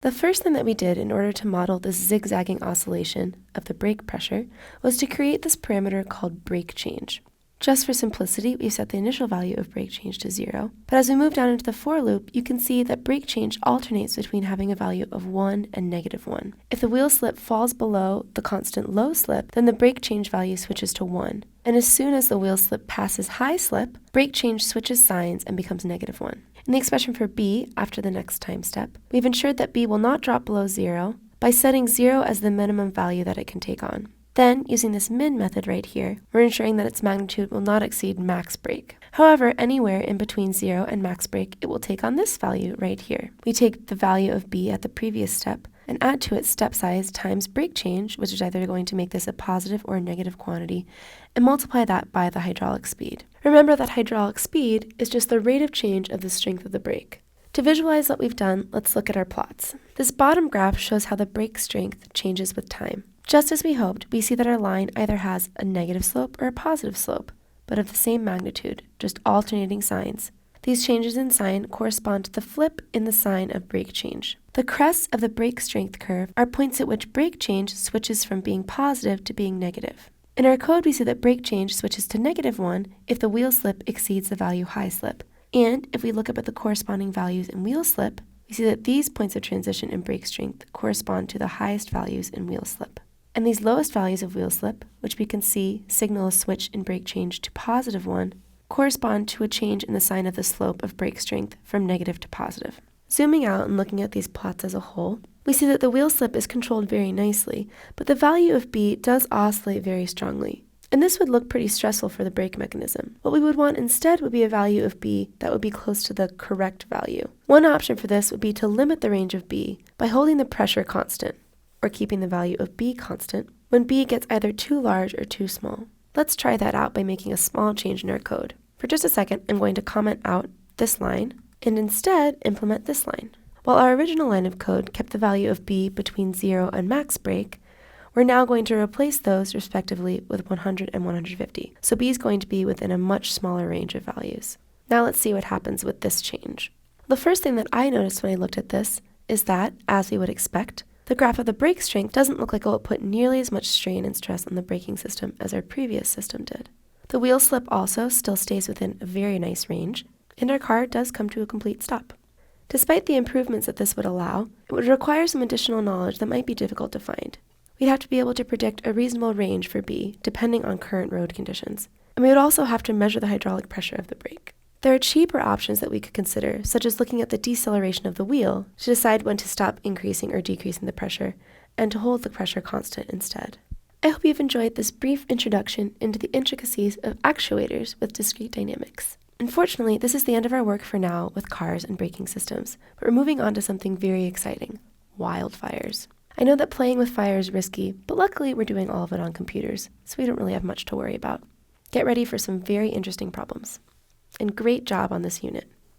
The first thing that we did in order to model this zigzagging oscillation of the brake pressure was to create this parameter called brake change. Just for simplicity, we've set the initial value of brake change to 0, but as we move down into the for loop, you can see that brake change alternates between having a value of 1 and -1. If the wheel slip falls below the constant low slip, then the brake change value switches to 1, and as soon as the wheel slip passes high slip, brake change switches signs and becomes -1. In the expression for B, after the next time step, we've ensured that B will not drop below 0 by setting 0 as the minimum value that it can take on. Then, using this min method right here, we're ensuring that its magnitude will not exceed max brake. However, anywhere in between 0 and max brake, it will take on this value right here. We take the value of B at the previous step and add to it step size times brake change, which is either going to make this a positive or a negative quantity, and multiply that by the hydraulic speed. Remember that hydraulic speed is just the rate of change of the strength of the brake. To visualize what we've done, let's look at our plots. This bottom graph shows how the brake strength changes with time. Just as we hoped, we see that our line either has a negative slope or a positive slope, but of the same magnitude, just alternating signs. These changes in sign correspond to the flip in the sign of brake change. The crests of the brake strength curve are points at which brake change switches from being positive to being negative. In our code, we see that brake change switches to -1 if the wheel slip exceeds the value high slip. And if we look up at the corresponding values in wheel slip, we see that these points of transition in brake strength correspond to the highest values in wheel slip. And these lowest values of wheel slip, which we can see signal a switch in brake change to +1, correspond to a change in the sign of the slope of brake strength from negative to positive. Zooming out and looking at these plots as a whole, we see that the wheel slip is controlled very nicely, but the value of B does oscillate very strongly. And this would look pretty stressful for the brake mechanism. What we would want instead would be a value of B that would be close to the correct value. One option for this would be to limit the range of B by holding the pressure constant, or keeping the value of B constant, when B gets either too large or too small. Let's try that out by making a small change in our code. For just a second, I'm going to comment out this line, and instead implement this line. While our original line of code kept the value of B between 0 and max brake, we're now going to replace those respectively with 100 and 150. So B is going to be within a much smaller range of values. Now let's see what happens with this change. The first thing that I noticed when I looked at this is that, as we would expect, the graph of the brake strength doesn't look like it will put nearly as much strain and stress on the braking system as our previous system did. The wheel slip also still stays within a very nice range, and our car does come to a complete stop. Despite the improvements that this would allow, it would require some additional knowledge that might be difficult to find. We'd have to be able to predict a reasonable range for B, depending on current road conditions, and we would also have to measure the hydraulic pressure of the brake. There are cheaper options that we could consider, such as looking at the deceleration of the wheel to decide when to stop increasing or decreasing the pressure, and to hold the pressure constant instead. I hope you've enjoyed this brief introduction into the intricacies of actuators with discrete dynamics. Unfortunately, this is the end of our work for now with cars and braking systems, but we're moving on to something very exciting: wildfires. I know that playing with fire is risky, but luckily we're doing all of it on computers, so we don't really have much to worry about. Get ready for some very interesting problems. And great job on this unit.